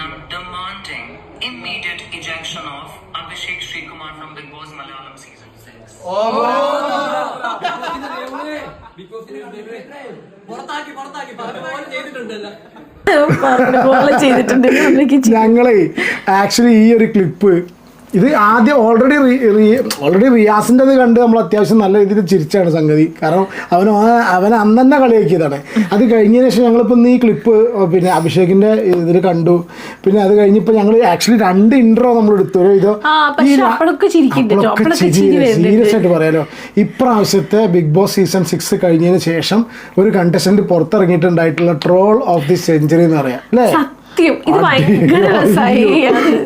am demanding immediate ejection of Abhishek Srikumar from Big Boss Malayalam season 6. ഞങ്ങളെ actually ഈ ഒരു clip ഇത് ആദ്യം ഓൾറെഡി റിയാസിൻ്റെ അത് കണ്ട് നമ്മൾ അത്യാവശ്യം നല്ല രീതിയിൽ ചിരിച്ചാണ് സംഗതി. കാരണം അവൻ അന്ന് തന്നെ കളിയാക്കിയതാണ്. അത് കഴിഞ്ഞതിന് ശേഷം ഞങ്ങളിപ്പോൾ ഈ ക്ലിപ്പ് പിന്നെ അഭിഷേകിൻ്റെ ഇതിൽ കണ്ടു. പിന്നെ അത് കഴിഞ്ഞപ്പോൾ ഞങ്ങൾ ആക്ച്വലി 2 ഇൻട്രോ നമ്മൾ എടുത്തു. സീരിയസ് ആയിട്ട് പറയാലോ, ഇപ്രാവശ്യത്തെ ബിഗ് ബോസ് സീസൺ 6 കഴിഞ്ഞതിന് ശേഷം ഒരു കണ്ടസ്റ്റന്റ് പുറത്തിറങ്ങിയിട്ടുണ്ടായിട്ടുള്ള ട്രോൾ ഓഫ് ദി സെഞ്ചുറി എന്ന് പറയാം അല്ലേ?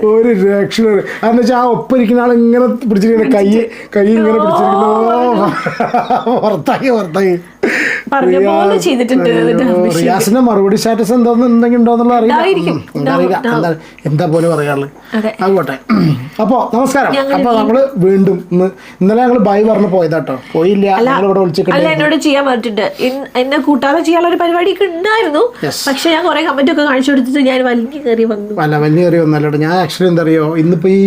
ഒരു രക്ഷ എന്ന് വെച്ചാൽ ആ ഒപ്പിരിക്കുന്ന ആൾ ഇങ്ങനെ പിടിച്ചിരിക്കുന്ന കൈ ഇങ്ങനെ പിടിച്ചിരിക്കുന്നു. പുറത്താക്കി റിയാസിന്റെ മറുപടി സ്റ്റാറ്റസ് ഉണ്ടോന്നുള്ള അറിയില്ല. എന്താ പോലെ പറയാറുള്ളത് ആകോട്ടെ. അപ്പോ നമസ്കാരം. അപ്പൊ നമ്മള് വീണ്ടും ഇന്നലെ ഞങ്ങള് ബൈ പറഞ്ഞു പോയതാട്ടോ, പോയില്ല. ഇവിടെ വിളിച്ചിട്ട് എന്നോട് ചെയ്യാൻ പറ്റിട്ട് എന്നെ കൂട്ടാതെ ചെയ്യാനുള്ള ഒരു പരിപാടി ഉണ്ടായിരുന്നു. പക്ഷെ ഞാൻ കുറെ കമന്റ് ഒക്കെ കാണിച്ചു കൊടുത്തിട്ട് ഞാൻ വലിഞ്ഞു കയറി വന്നല്ലോ. ഞാൻ ആക്ച്വലി എന്താ അറിയോ, ഇന്നിപ്പോ ഈ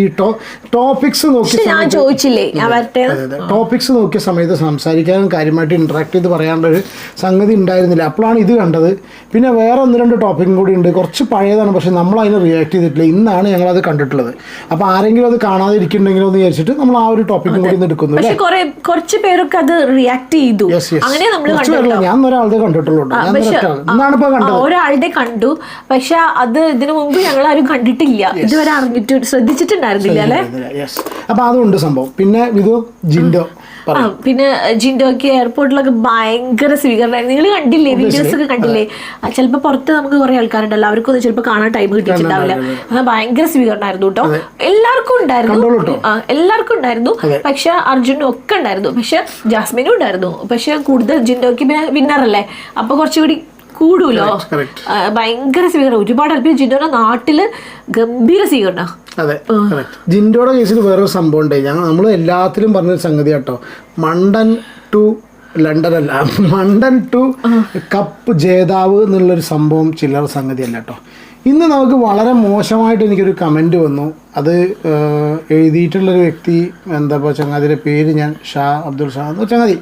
ടോപ്പിക്സ് നോക്കി ഞാൻ ചോദിച്ചില്ലേ, ഞാൻ വരട്ടെ. ടോപ്പിക്സ് നോക്കിയ സമയത്ത് സംസാരിക്കാനും കാര്യമായിട്ട് ഇന്ററാക്ട് ചെയ്ത് പറയാനുള്ള ഒരു സംഗതി ഉണ്ടായിരുന്നില്ല. അപ്പോഴാണ് ഇത് കണ്ടത്. പിന്നെ വേറെ 1-2 ടോപ്പിക്കും കൂടി ഉണ്ട്, കുറച്ച് പഴയതാണ്. പക്ഷെ നമ്മൾ അതിന് റിയാക്ട് ചെയ്തിട്ടില്ല. ഇന്നാണ് ഞങ്ങളത് കണ്ടിട്ടുള്ളത്. അപ്പോൾ ആരെങ്കിലും അത് കാണാതെ ഇരിക്കുന്നുണ്ടെങ്കിലോ എന്ന് വിചാരിച്ചിട്ട് നമ്മൾ ആ ഒരു ടോപ്പിക്കും കൂടി എടുക്കുന്നു. കുറച്ച് പേരൊക്കെ അത് റിയാക്ട് ചെയ്തു. ഞാൻ ഒരാളുടെ കണ്ടിട്ടുള്ളൂ. ഇന്നാണിപ്പോ കണ്ടത്, ഒരാളുടെ കണ്ടു. പക്ഷെ അത് ഇതിനു മുമ്പ് ഞങ്ങൾ ആരും കണ്ടിട്ടില്ല, ഇതുവരെ അറിഞ്ഞിട്ട് ശ്രദ്ധിച്ചിട്ടുണ്ടായിരുന്നില്ല അല്ലേ? അപ്പൊ അതുകൊണ്ട് സംഭവം. പിന്നെ ഇത് പിന്നെ ജിൻഡോക്ക് എയർപോർട്ടിലൊക്കെ ഭയങ്കര സ്വീകരണമായിരുന്നു. നിങ്ങൾ കണ്ടില്ലേ, വീഡിയോസ് ഒക്കെ കണ്ടില്ലേ? ചിലപ്പോൾ പുറത്ത് നമുക്ക് കുറെ ആൾക്കാരുണ്ടല്ലോ, അവർക്കൊന്നും ചിലപ്പോൾ കാണാൻ ടൈം കിട്ടിയിട്ടുണ്ടാവില്ല. ഭയങ്കര സ്വീകരണമായിരുന്നു കേട്ടോ. എല്ലാവർക്കും ഉണ്ടായിരുന്നു. പക്ഷെ അർജുനും ഒക്കെ ഉണ്ടായിരുന്നു. പക്ഷെ ജാസ്മിനും ഉണ്ടായിരുന്നു. പക്ഷെ കൂടുതൽ ജിൻഡോക്ക് വിന്നർ അല്ലേ, അപ്പൊ കുറച്ചുകൂടി കൂടുമല്ലോ. ഭയങ്കര സ്വീകരണം, ഒരുപാട് ആൾക്കാർ. ജിൻഡോയുടെ നാട്ടില് ഗംഭീര സ്വീകരണം. അതെ, ജിൻഡോയുടെ കേസിൽ വേറൊരു സംഭവം ഉണ്ട്. നമ്മൾ എല്ലാത്തിലും പറഞ്ഞൊരു സംഗതി കേട്ടോ, മണ്ടൻ ടു ലണ്ടൻ അല്ല, മണ്ടൻ ടു കപ്പ് ജേതാവ് എന്നുള്ളൊരു സംഭവം ചില്ലറ സംഗതിയല്ല കേട്ടോ. ഇന്ന് നമുക്ക് വളരെ മോശമായിട്ട് എനിക്കൊരു കമൻറ്റ് വന്നു. അത് എഴുതിയിട്ടുള്ളൊരു വ്യക്തി എന്താ ഇപ്പോൾ ചങ്ങാതിയുടെ പേര് ഞാൻ അബ്ദുൾ ഷാ എന്ന ചങ്ങാതി.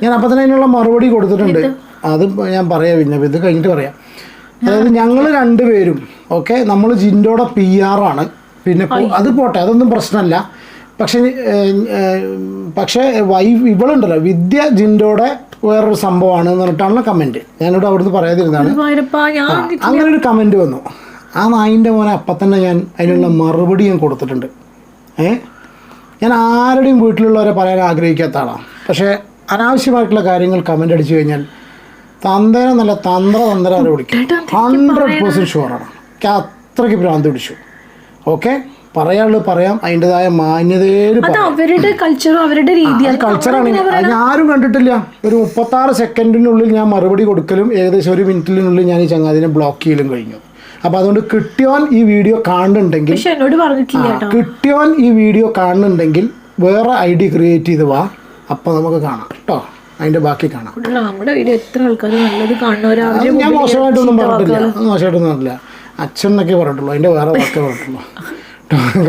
ഞാൻ അപ്പം തന്നെ അതിനുള്ള മറുപടി കൊടുത്തിട്ടുണ്ട്. അത് ഞാൻ പറയാം, പിന്നെ ഇത് കഴിഞ്ഞിട്ട് പറയാം. അതായത് ഞങ്ങൾ 2 പേരും ഓക്കെ, നമ്മൾ ജിൻഡോയുടെ PR ആണ്. പിന്നെ അത് പോട്ടെ, അതൊന്നും പ്രശ്നമല്ല. പക്ഷേ ഇവളുണ്ടല്ലോ വിദ്യ ജിൻഡോയുടെ വേറൊരു സംഭവമാണ് എന്ന് പറഞ്ഞിട്ടാണല്ലോ കമൻറ്റ്. ഞാനിവിടെ അവിടുന്ന് പറയാതിരുന്നതാണ്. അങ്ങനെ ഒരു കമൻറ്റ് വന്നു. ആ നായിൻ്റെ മോനെ അപ്പം തന്നെ ഞാൻ അതിനുള്ള മറുപടി ഞാൻ കൊടുത്തിട്ടുണ്ട്. ഞാൻ ആരുടെയും വീട്ടിലുള്ളവരെ പറയാൻ ആഗ്രഹിക്കാത്ത ആളാണ്. പക്ഷേ അനാവശ്യമായിട്ടുള്ള കാര്യങ്ങൾ കമൻ്റ് അടിച്ചു കഴിഞ്ഞാൽ തന്തേനെ നല്ല തന്ത്ര അവരെ വിളിക്കും. 100% ഷുവറാണ്. എനിക്ക് അത്രയ്ക്ക് ഭ്രാന്ത് പിടിച്ചു. ഓക്കെ, പറയാനുള്ളത് പറയാം, അതിൻ്റെതായ മാന്യതയിൽ കൾച്ചറാണ്. ഞാനും കണ്ടിട്ടില്ല. ഒരു 36 സെക്കൻഡിനുള്ളിൽ ഞാൻ മറുപടി കൊടുക്കലും ഏകദേശം 1 മിനിറ്റിനുള്ളിൽ ഞാൻ ഈ ചങ്ങാതിനെ ബ്ലോക്ക് ചെയ്യലും കഴിഞ്ഞു. അപ്പോൾ അതുകൊണ്ട് കിട്ടിയോൻ ഈ വീഡിയോ കാണുന്നുണ്ടെങ്കിൽ വേറെ ID ക്രിയേറ്റ് ചെയ്ത് വാ, അപ്പോൾ നമുക്ക് കാണാം കേട്ടോ. അതിൻ്റെ ബാക്കി കാണാം. ഞാൻ മോശമായിട്ടൊന്നും പറഞ്ഞിട്ടില്ല. അച്ഛൻ എന്നൊക്കെ പറഞ്ഞിട്ടുള്ളൂ, അതിൻ്റെ വേറെ വാക്കേ പറഞ്ഞിട്ടുള്ളൂ.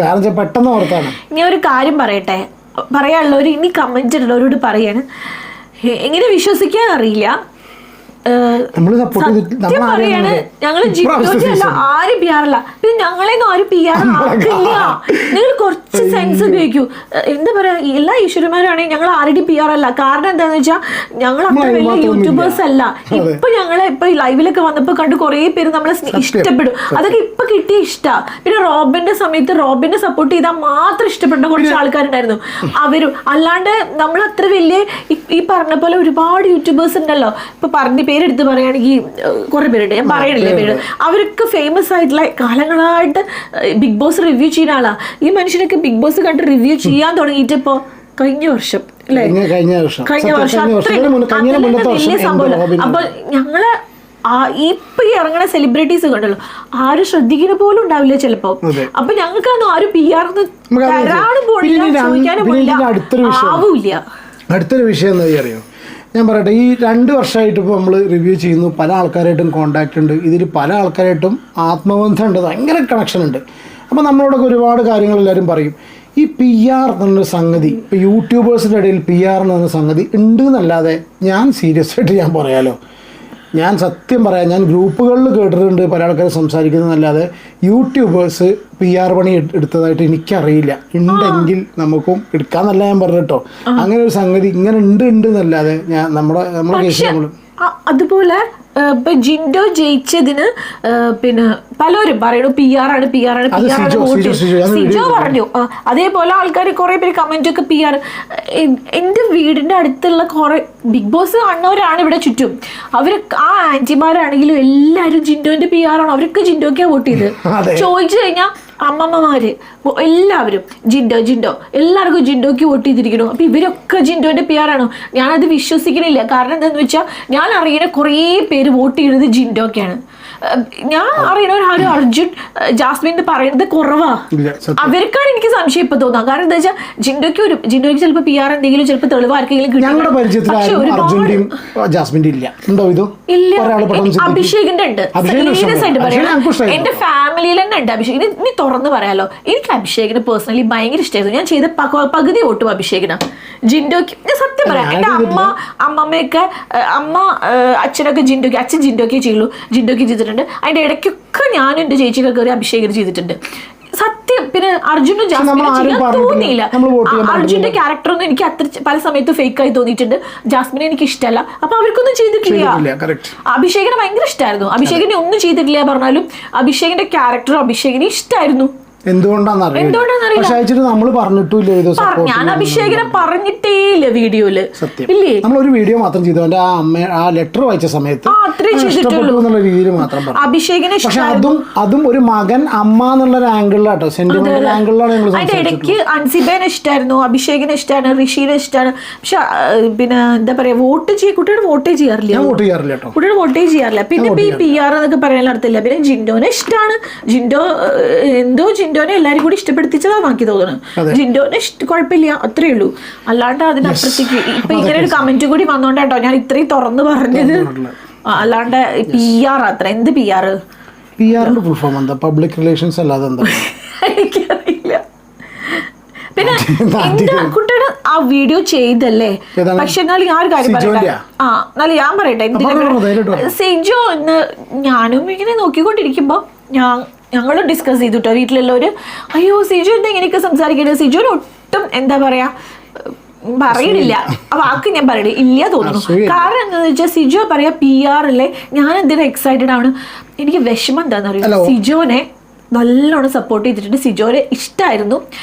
കാരണം പെട്ടെന്ന് ഓർത്താണ്. ഞാൻ ഒരു കാര്യം പറയട്ടെ, പറയാനുള്ളവർ ഇനി കമന്റ് ഉള്ളവരോട് പറയാണ്, എങ്ങനെ വിശ്വസിക്കാൻ അറിയില്ല. സത്യം പറയാണ്, ഞങ്ങൾ ജിൻഡോയല്ല, ആരും PR അല്ല. പിന്നെ ഞങ്ങളെയൊന്നും ആരും PR ആക്കില്ല. നിങ്ങൾ കുറച്ച് സെൻസ് ഉപയോഗിക്കൂ. എന്താ പറയാ, എല്ലാ ഈശ്വരന്മാരാണെങ്കിൽ ഞങ്ങൾ ആരുടെയും PR അല്ല. കാരണം എന്താന്ന് വെച്ചാൽ ഞങ്ങൾ അത്ര വലിയ യൂട്യൂബേഴ്സ് അല്ല. ഇപ്പൊ ഞങ്ങളെ ഇപ്പൊ ലൈവിലൊക്കെ വന്നപ്പോ കണ്ട് കുറെ പേര് നമ്മളെ ഇഷ്ടപ്പെടും. അതൊക്കെ ഇപ്പൊ കിട്ടിയ ഇഷ്ടാ. പിന്നെ റോബിന്റെ സമയത്ത് റോബിനെ സപ്പോർട്ട് ചെയ്താൽ മാത്രം ഇഷ്ടപ്പെടുന്ന കുറച്ച് ആൾക്കാരുണ്ടായിരുന്നു. അവരും അല്ലാണ്ട് നമ്മൾ അത്ര വലിയ ഈ പറഞ്ഞ പോലെ ഒരുപാട് യൂട്യൂബേഴ്സ് ഉണ്ടല്ലോ. ഇപ്പൊ പറഞ്ഞ പേരെടുത്ത് പറയുകയാണെങ്കിൽ കുറെ പേരുണ്ട്, ഞാൻ പറയണില്ലേ പേര്. അവരൊക്കെ ഫേമസ് ആയിട്ടുള്ള കാലങ്ങളായിട്ട് ബിഗ് ബോസ് റിവ്യൂ ചെയ്യുന്ന ആളാ. ഈ മനുഷ്യനൊക്കെ ബിഗ് ബോസ് കണ്ട് റിവ്യൂ ചെയ്യാൻ തുടങ്ങിയിട്ടിപ്പോ കഴിഞ്ഞ വർഷം അല്ലേ, കഴിഞ്ഞ വർഷം വലിയ സംഭവം. അപ്പൊ ഞങ്ങള് ഇപ്പൊ ഈ ഇറങ്ങുന്ന സെലിബ്രിറ്റീസ് കണ്ടല്ലോ, ആരും ശ്രദ്ധിക്കുന്ന പോലും ഉണ്ടാവില്ല ചിലപ്പോ. അപ്പൊ ഞങ്ങൾക്കൊന്നും ആരും PR തരാനും പോണില്ല, ചോദിക്കാനും പോണില്ല, ആവൂല്ല. അടുത്തൊരു വിഷയം എന്താ അറിയോ, ഞാൻ പറയട്ടെ, ഈ 2 വർഷമായിട്ട് ഇപ്പോൾ നമ്മൾ റിവ്യൂ ചെയ്യുന്നു, പല ആൾക്കാരായിട്ടും കോൺടാക്റ്റ് ഉണ്ട്, ഇതിൽ പല ആൾക്കാരായിട്ടും ആത്മബന്ധമുണ്ട്, ഭയങ്കര കണക്ഷൻ ഉണ്ട്. അപ്പോൾ നമ്മളോടൊക്കെ ഒരുപാട് കാര്യങ്ങൾ എല്ലാവരും പറയും. ഈ PR എന്നൊരു സംഗതി, ഇപ്പോൾ യൂട്യൂബേഴ്സിൻ്റെ ഇടയിൽ PR എന്ന് പറഞ്ഞ സംഗതി ഉണ്ട് എന്നല്ലാതെ ഞാൻ സീരിയസ് ആയിട്ട് ഞാൻ പറയാലോ, ഞാൻ സത്യം പറയാം, ഞാൻ ഗ്രൂപ്പുകളിൽ കേട്ടിട്ടുണ്ട് പല ആൾക്കാരും സംസാരിക്കുന്നതല്ലാതെ യൂട്യൂബേഴ്സ് PR പണി എടുത്തതായിട്ട് എനിക്കറിയില്ല. ഉണ്ടെങ്കിൽ നമുക്കും എടുക്കാന്നല്ല ഞാൻ പറഞ്ഞിട്ടോ. അങ്ങനെ ഒരു സംഗതി ഇങ്ങനെ ഉണ്ട് എന്നല്ലാതെ ഞാൻ നമ്മുടെ കേസിൽ നമ്മൾ അതുപോലെ ഇപ്പൊ ജിൻഡോ ജയിച്ചതിന് പിന്നെ പലരും പറയുന്നു PR ആണ് സിജോ പറഞ്ഞു. അതേപോലെ ആൾക്കാർ കുറെ പേര് കമന്റ് ഒക്കെ PR. എന്റെ വീടിന്റെ അടുത്തുള്ള കുറെ ബിഗ് ബോസ് കാണുന്നവരാണ് ഇവിടെ ചുറ്റും. അവര് ആ ആന്റിമാരാണെങ്കിലും എല്ലാരും ജിൻഡോന്റെ PR ആണ്, അവർക്ക് ജിൻഡോക്കാ വോട്ട് ചെയ്ത്. ചോദിച്ചു കഴിഞ്ഞാൽ അമ്മമ്മമാര് എല്ലാവരും ജിൻഡോ എല്ലാവർക്കും ജിൻഡോക്ക് വോട്ട് ചെയ്തിരിക്കണു. അപ്പൊ ഇവരൊക്കെ ജിൻഡോന്റെ PR ആണോ? ഞാനത് വിശ്വസിക്കണില്ല. കാരണം എന്താന്ന് വെച്ചാൽ ഞാൻ അറിയുന്ന കുറേ പേര് വോട്ട് ചെയ്യുന്നത് ജിൻഡോക്കാണ്. ഞാൻ അറിയണവരാരും അർജുൻ ജാസ്മിൻ പറയുന്നത് കുറവാ. അവർക്കാണ് എനിക്ക് സംശയം ഇപ്പൊ തോന്നാം. കാരണം എന്താ വെച്ചാൽ ജിൻഡോക്ക് ചിലപ്പോൾ PR എന്തെങ്കിലും ചിലപ്പോൾ തെളിവാർക്കെങ്കിലും ഇല്ല. അഭിഷേകിന്റെ ഉണ്ട്, സീരിയസ് ആയിട്ട് പറയാം. എന്റെ ഫാമിലിയിൽ തന്നെ ഉണ്ട് അഭിഷേക്. ഇനി തുറന്ന് പറയാലോ, എനിക്ക് അഭിഷേകിനെ പേഴ്സണലി ഭയങ്കര ഇഷ്ടമായിരുന്നു. ഞാൻ ചെയ്ത പകുതി വോട്ടും അഭിഷേകിനാ. ജിൻഡോക്ക് ഞാൻ സത്യം പറയാം, എന്റെ അമ്മമ്മയൊക്കെ അച്ഛനൊക്കെ അച്ഛൻ ജിൻഡോക്കേ ചെയ്യുള്ളൂ, ജിൻഡോക്ക് ചെയ്തിട്ടുണ്ട്. അതിന്റെ ഇടയ്ക്കൊക്കെ ഞാനും എന്റെ ചേച്ചിയൊക്കെ കയറി അഭിഷേകന് ചെയ്തിട്ടുണ്ട് സത്യം. പിന്നെ അർജുനും ജാസ്മിനും ചെയ്യാൻ തോന്നിയില്ല. അർജുന്റെ ക്യാരക്ടറൊന്നും എനിക്ക് അത്ര പല സമയത്ത് ഫേക്ക് ആയി തോന്നിയിട്ടുണ്ട്. ജാസ്മിനെ എനിക്ക് ഇഷ്ടമല്ല. അപ്പൊ അവർക്കൊന്നും ചെയ്തിട്ടില്ല. അഭിഷേകിനെ ഭയങ്കര ഇഷ്ടമായിരുന്നു. അഭിഷേകിനെ ഒന്നും ചെയ്തിട്ടില്ല പറഞ്ഞാലും അഭിഷേകിന്റെ ക്യാരക്ടർ അഭിഷേകിനെ ഇഷ്ടമായിരുന്നു. എന്തുകൊണ്ടാണെന്നറിയില്ല, നമ്മൾ പറഞ്ഞിട്ടില്ല. ഞാൻ അഭിഷേകിനെ പറഞ്ഞിട്ടേ ഇല്ല വീഡിയോയില്. ഇല്ലേ, നമ്മളൊരു വീഡിയോ മാത്രം ചെയ്തു. ആ ലെറ്റർ വായിച്ച സമയത്ത് രീതിയിൽ മാത്രം പറഞ്ഞു അഭിഷേകിനെ. പക്ഷെ അതും ഒരു മകൻ അമ്മ എന്നുള്ള ആംഗിളിലാട്ടോ, സെന്റിമെന്റൽ ആംഗിളിലാണ്. അതിന്റെ ഇടയ്ക്ക് അൻസിബേനെ ഇഷ്ടമായിരുന്നു, അഭിഷേകിനെ ഇഷ്ടമാണ്, ഋഷിനെ ഇഷ്ടമാണ്. പക്ഷെ പിന്നെ എന്താ പറയാ, കുട്ടിയുടെ വോട്ടേ ചെയ്യാറില്ല. കുട്ടിയുടെ വോട്ടേ ചെയ്യാറില്ല. പിന്നെ ഇപ്പൊ ഈ PR എന്നൊക്കെ പറയാൻ നടത്തില്ല. പിന്നെ ജിൻഡോനെ ഇഷ്ടമാണ്. ജിൻഡോനെ എല്ലാരും കൂടി ഇഷ്ടപ്പെടുത്തിച്ചതാണ് എനിക്ക് തോന്നുന്നത്. ജിൻഡോനെ കുഴപ്പമില്ല, അത്രേ ഉള്ളൂ. അല്ലാണ്ട് അതിനപ്പുറത്തേക്ക് ഇപ്പൊ ഇങ്ങനെ ഒരു കമന്റ് കൂടി വന്നോണ്ടാട്ടോ ഞാൻ ഇത്രയും തുറന്ന് പറഞ്ഞത്. അല്ലാണ്ട് PR അത്ര എന്ത് PR ഫുൾ ഫോം എന്താ? പബ്ലിക് റിലേഷൻസ് അല്ലാതെ എന്താ? എനിക്കറിയില്ല. പിന്നെ എന്റെ കുട്ടിയുടെ ആ വീഡിയോ ചെയ്തല്ലേ, പക്ഷെ എന്നാലും ഞാൻ ഒരു കാര്യം പറയട്ടെ. എന്നാലും ഞാൻ പറയട്ടെ, സിജോ എന്ന് ഞാനും ഇങ്ങനെ നോക്കിക്കൊണ്ടിരിക്കുമ്പോ ഞങ്ങളും ഡിസ്കസ് ചെയ്തിട്ടോ വീട്ടിലുള്ളവര്. അയ്യോ സിജോ എന്താ ഇങ്ങനെയൊക്കെ സംസാരിക്കരുത്, സിജോന് ഒട്ടും എന്താ പറയാ പറയണില്ല, ആ വാക്ക് ഞാൻ പറയണേ ഇല്ല തോന്നുന്നു. കാരണം എന്താന്ന് വെച്ചാൽ സിജോ പറയാ PR അല്ലേ, ഞാൻ എന്തിനാ എക്സൈറ്റഡ് ആണ്. എനിക്ക് വിഷമം എന്താണെന്ന് അറിയാം, സിജോനെ നല്ലോണം സപ്പോർട്ട് ചെയ്തിട്ടുണ്ട്. സിജോനെ ഇഷ്ടമായിരുന്നു.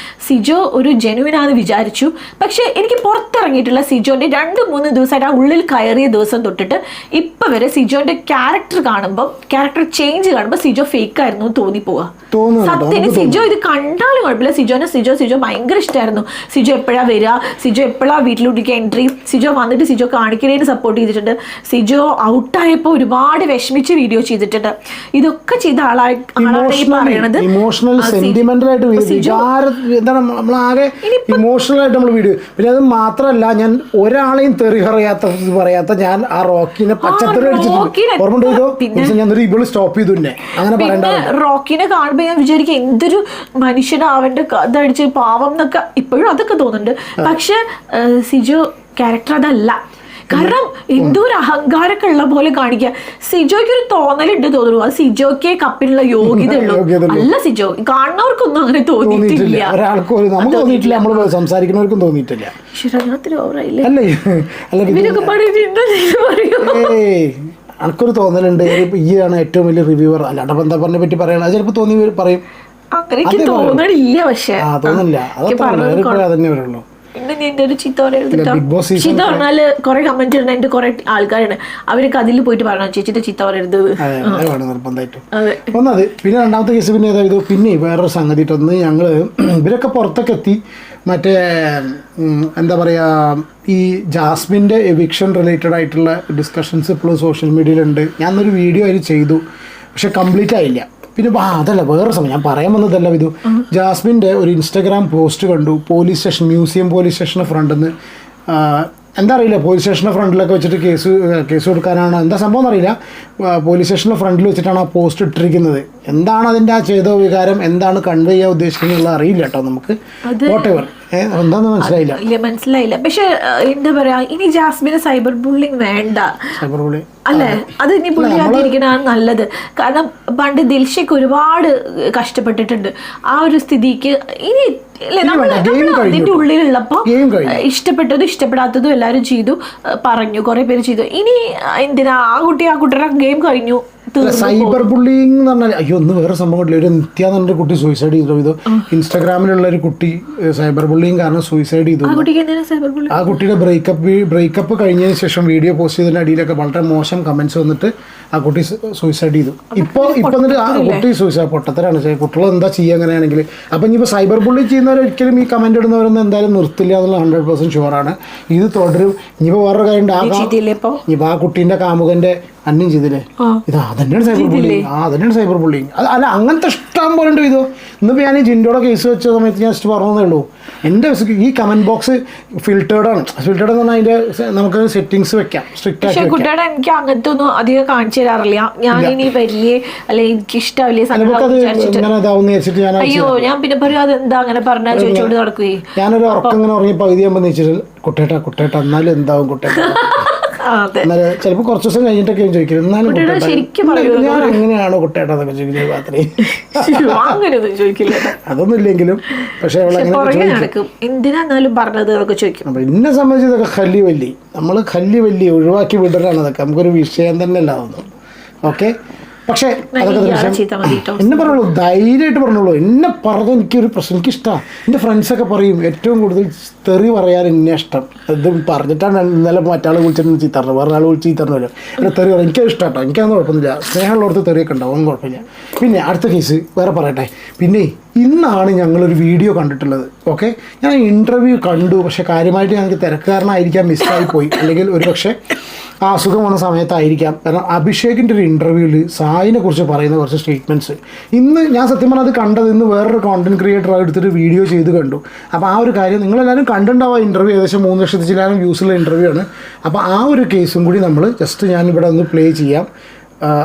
സിജോ ഒരു ജെനുവിനാന്ന് വിചാരിച്ചു. പക്ഷെ എനിക്ക് പുറത്തിറങ്ങിയിട്ടുള്ള സിജോന്റെ 2-3 ദിവസമായിട്ട് ആ ഉള്ളിൽ കയറിയ ദിവസം തൊട്ടിട്ട് ഇപ്പൊ വരെ സിജോന്റെ ക്യാരക്ടർ ചേഞ്ച് കാണുമ്പോൾ സിജോ ഫേക്ക് ആയിരുന്നു തോന്നിപ്പോവാ. സത്യം സിജോ ഇത് കണ്ടാലും കുഴപ്പമില്ല. സിജോ ഭയങ്കര ഇഷ്ടമായിരുന്നു. സിജോ എപ്പോഴാ വരിക, സിജോ എപ്പോഴാ വീട്ടിലോട്ടേക്ക് എൻട്രി, സിജോ വന്നിട്ട് സിജോ കാണിക്കുന്നതിന് സപ്പോർട്ട് ചെയ്തിട്ടുണ്ട്. സിജോ ഔട്ടായപ്പോൾ ഒരുപാട് വിഷമിച്ച് വീഡിയോ ചെയ്തിട്ടുണ്ട്. ഇതൊക്കെ ചെയ്ത ആളാണ് ഇമോഷണൽ സെന്റിമെന്റൽ ആയിട്ട് എന്താണ് നമ്മളാകെ ഇമോഷണൽ ആയിട്ട് നമ്മൾ വീഡിയോ. പിന്നെ അത് മാത്രമല്ല, ഞാൻ ഒരാളെയും തെറി പറയാത്ത ഞാൻ ആ റോക്കിനെ പച്ചത്തറി അടിച്ചിട്ടുണ്ട്. ഓർമ്മ ഞാൻ ഇവള് സ്റ്റോപ്പ് ചെയ്തു തന്നെ അങ്ങനെ പറയണ്ട. റോക്കിനെ കാണുമ്പോൾ ഞാൻ വിചാരിക്കും എന്തൊരു മനുഷ്യനാവന്റെ ഇതടിച്ച് പാവം എന്നൊക്കെ ഇപ്പോഴും അതൊക്കെ തോന്നുന്നുണ്ട്. പക്ഷെ സിജോ ക്യാരക്ടർ അതല്ല. കാരണം എന്തോ ഒരു അഹങ്കാരമൊക്കെ ഉള്ള പോലെ കാണിക്കുക. സിജോയ്ക്ക് ഒരു തോന്നലുണ്ട് തോന്നുന്നു, അത് സിജോയ്ക്ക് കപ്പിനുള്ള യോഗ്യത ഉള്ളൂ. അല്ല സിജോ കാണുന്നവർക്കൊന്നും അങ്ങനെ തോന്നിയിട്ടില്ല. സംസാരിക്കുന്നവർക്കും തോന്നിയിട്ടില്ല. എനിക്കൊരു തോന്നലുണ്ട്, ഈയാണ് ഏറ്റവും വലിയ റിവ്യൂവർ. അല്ലാണ്ട് എന്താ പറഞ്ഞെ പറ്റി പറയണ ചിലപ്പോ തോന്നി പറയും. അങ്ങനെ തോന്നണില്ല. പക്ഷെ തോന്നില്ല, അതന്നെ വരുള്ളൂ. ചീത്ത പറഞ്ഞാല് കുറെ കമന്റ് ഇടുന്ന എന്റെ കുറെ ആൾക്കാരാണ്. അവരൊക്കെ അതിൽ പോയിട്ട് പറഞ്ഞു ചേച്ചിന്റെ ചീത്ത പറയരുത് നിർബന്ധമായിട്ടും. ഒന്നത്. പിന്നെ രണ്ടാമത്തെ കേസ് പിന്നെ ഏതായത് പിന്നെ വേറൊരു സംഗതി ഒന്ന്, ഞങ്ങള് ഇവരൊക്കെ പുറത്തൊക്കെ എത്തി. മറ്റേ എന്താ പറയുക, ഈ ജാസ്മിൻ്റെ എവിക്ഷൻ റിലേറ്റഡ് ആയിട്ടുള്ള ഡിസ്കഷൻസ് ഇപ്പോഴും സോഷ്യൽ മീഡിയയിലുണ്ട്. ഞാനൊരു വീഡിയോ അതിൽ ചെയ്തു, പക്ഷെ കംപ്ലീറ്റ് ആയില്ല. പിന്നെ അതല്ല വേറെ സമയം ഞാൻ പറയാൻ വന്നതല്ല ഇത്. ജാസ്മിൻ്റെ ഒരു ഇൻസ്റ്റാഗ്രാം പോസ്റ്റ് കണ്ടു. മ്യൂസിയം പോലീസ് സ്റ്റേഷന് ഫ്രണ്ടിൽ നിന്ന് എന്താ അറിയില്ല, പോലീസ് സ്റ്റേഷൻ്റെ ഫ്രണ്ടിലൊക്കെ വെച്ചിട്ട് കേസ് കൊടുക്കാനാണ് എന്താ സംഭവം എന്നറിയില്ല. പോലീസ് സ്റ്റേഷൻ്റെ ഫ്രണ്ടിൽ വെച്ചിട്ടാണ് ആ പോസ്റ്റ് ഇട്ടിരിക്കുന്നത്. എന്താണ് അതിൻ്റെ ആ ചെയ്ത വികാരം, എന്താണ് കൺവേ ചെയ്യാൻ ഉദ്ദേശിക്കുന്നത് അറിയില്ല കേട്ടോ നമുക്ക്. വോട്ടെവർ എന്താന്ന് മനസ്സിലായില്ല. പക്ഷെ എന്താ പറയാ, ഇനി ജാസ്മിന് സൈബർ ബുള്ളിങ് വേണ്ട, സൈബർ ബുള്ളിങ് അല്ലേ? അത് ഇനി പുള്ളിയാക്കിയിരിക്കണതാണ് നല്ലത്. കാരണം പണ്ട് ദിൽഷയ്ക്ക് ഒരുപാട് കഷ്ടപ്പെട്ടിട്ടുണ്ട്. ആ ഒരു സ്ഥിതിക്ക് ഇനി അതിന്റെ ഉള്ളിലുള്ളപ്പോ ഇഷ്ടപ്പെട്ടതും ഇഷ്ടപ്പെടാത്തതും എല്ലാരും ചെയ്തു, പറഞ്ഞു, കുറെ പേര് ചെയ്തു. ഇനി എന്തിനാ ആ കുട്ടിയുടെ ഗെയിം കഴിഞ്ഞു. സൈബർ ബുള്ളിങ് എന്ന് പറഞ്ഞാൽ അയ്യോ ഒന്ന് വേറെ സംഭവം ഇല്ല. ഒരു നിത്യ എന്ന് പറഞ്ഞൊരു കുട്ടി സൂയിസൈഡ് ചെയ്തു. ഇത് ഇൻസ്റ്റാഗ്രാമിലുള്ള ഒരു കുട്ടി സൈബർ ബുള്ളിങ് കാരണം സൂയിസൈഡ് ചെയ്തു. ആ കുട്ടിയുടെ ബ്രേക്കപ്പ് കഴിഞ്ഞതിന് ശേഷം വീഡിയോ പോസ്റ്റ് ചെയ്തതിന്റെ അടിയിലൊക്കെ വളരെ മോശം കമന്റ്സ് വന്നിട്ട് ആ കുട്ടി സൂയിസൈഡ് ചെയ്തു. ഇപ്പൊ എന്നിട്ട് ആ കുട്ടി സൂയിസൈഡ് പൊട്ടത്തരാണ്. കുട്ടികൾ എന്താ ചെയ്യുക അങ്ങനെയാണെങ്കിൽ. അപ്പൊ ഇനിയിപ്പോൾ സൈബർ ബുള്ളി ചെയ്യുന്നവരൊരിക്കലും ഈ കമന്റ് ഇടുന്നവരൊന്നും എന്തായാലും നിർത്തില്ല എന്നുള്ള 100% ഷുവറാണ്. ഇത് തുടരും. ഇനിയിപ്പോൾ വേറൊരു കാര്യം ഇനിയിപ്പോൾ ആ കുട്ടീൻ്റെ കാമുകന്റെ അന്യം ചെയ്തില്ലേ, ഇത് അതന്നെയാണ് സൈബർ ബുള്ളിങ്. അതന്നെയാണ് സൈബർ ബുള്ളിങ്. അല്ല അങ്ങനത്തെ ഇഷ്ടം പോലെ ഉണ്ട്. ഇതോ ഇന്നിപ്പോൾ ഞാൻ ഈ ജിൻഡോടെ കേസ് വെച്ച സമയത്ത് ഞാൻ ജസ്റ്റ് പറഞ്ഞതേ ഉള്ളൂ. എൻ്റെ ഈ കമന്റ് ബോക്സ് ഫിൽറ്റേർഡാണ്. ഫിൽറ്റേർഡ് എന്ന് പറഞ്ഞാൽ അതിൻ്റെ നമുക്ക് സെറ്റിങ്സ് വെക്കാം, സ്ട്രിക്റ്റ് ആക്കി. കുട്ടിയുടെ എനിക്ക് അങ്ങനത്തെ ഒന്നും അധികം കാണിച്ചു തരാറില്ല. ഞാൻ ഇനി വലിയ അല്ലെ എനിക്ക് ഇഷ്ടമില്ലേ അയ്യോ ഞാൻ പിന്നെ പറയും അതെന്താ അങ്ങനെ പറഞ്ഞാൽ ചോദിച്ചോണ്ട് നടക്കുകയെ. ഞാനൊരു ഉറക്കം ഇങ്ങനെ ഉറങ്ങി പകുതി ആകുമ്പോൾ നീച്ചിട്ട് കുട്ടേട്ട എന്നാലും എന്താവും കുട്ടേട്ട ചിലപ്പോൾ കുറച്ച് ദിവസം കഴിഞ്ഞിട്ടൊക്കെ ചോദിക്കും എന്നാലും ഞാൻ എങ്ങനെയാണോ കുട്ടേട്ട എന്നൊക്കെ ചോദിക്കുന്നത് രാത്രി. അതൊന്നും ഇല്ലെങ്കിലും പക്ഷെ എന്തിനാന്നാലും പറഞ്ഞത് ചോദിക്കും. എന്നെ സംബന്ധിച്ച് ഇതൊക്കെ കല്ലി വല്ലി നമ്മൾ കല്ലി വല്ലി ഒഴിവാക്കി വിടലാണ്. അതൊക്കെ നമുക്കൊരു വിഷയം തന്നെ അല്ല അതൊന്നും. ഓക്കെ, പക്ഷേ അതൊക്കെ എന്നെ പറഞ്ഞോളൂ, ധൈര്യമായിട്ട് പറഞ്ഞോളൂ. എന്നെ പറഞ്ഞ എനിക്കൊരു പ്രശ്നം, എനിക്കിഷ്ടമാണ്. എൻ്റെ ഫ്രണ്ട്സൊക്കെ പറയും ഏറ്റവും കൂടുതൽ തെറി പറയാൻ എന്നെ ഇഷ്ടം. ഇത് പറഞ്ഞിട്ടാണ് ഇന്നലെ മറ്റാൾ വിളിച്ചിട്ട് ചീത്ത പറഞ്ഞു, വേറെ ആൾ വിളിച്ച് ചീത്ത പറഞ്ഞല്ലോ. എൻ്റെ തെറി പറയാം എനിക്കത് ഇഷ്ടം കേട്ടോ. എനിക്കതൊന്നും കുഴപ്പമൊന്നുമില്ല. സ്നേഹമുള്ളവർക്ക് തെറിയൊക്കെ ഉണ്ടാവും, ഒന്നും കുഴപ്പമില്ല. പിന്നെ അടുത്ത കേസ് വേറെ പറയട്ടെ. പിന്നെ ഇന്നാണ് ഞങ്ങളൊരു വീഡിയോ കണ്ടിട്ടുള്ളത്. ഓക്കെ, ഞാൻ ഇൻ്റർവ്യൂ കണ്ടു. പക്ഷേ കാര്യമായിട്ട് ഞങ്ങൾക്ക് തിരക്കുകാരനായിരിക്കാം മിസ്സായിപ്പോയി, അല്ലെങ്കിൽ ഒരു പക്ഷേ ആ അസുഖം വന്ന സമയത്തായിരിക്കാം. കാരണം അഭിഷേകിൻ്റെ ഒരു ഇൻ്റർവ്യൂവിൽ സായിനെ കുറിച്ച് പറയുന്ന കുറച്ച് സ്റ്റേറ്റ്മെൻറ്റ്സ് ഇന്ന് ഞാൻ സത്യം പറഞ്ഞാൽ അത് കണ്ടത് ഇന്ന് വേറൊരു കോണ്ടന്റ് ക്രിയേറ്റർ എടുത്തിട്ട് വീഡിയോ ചെയ്ത് കണ്ടു. അപ്പോൾ ആ ഒരു കാര്യം നിങ്ങളെല്ലാവരും കണ്ടിട്ടുണ്ടാവുക. ഇൻ്റർവ്യൂ ഏകദേശം 3 ലക്ഷത്തിലാണ് വ്യൂസുള്ള ഇൻ്റർവ്യൂ ആണ്. അപ്പോൾ ആ ഒരു കേസും കൂടി നമ്മൾ ജസ്റ്റ് ഞാനിവിടെ ഒന്ന് പ്ലേ ചെയ്യാം.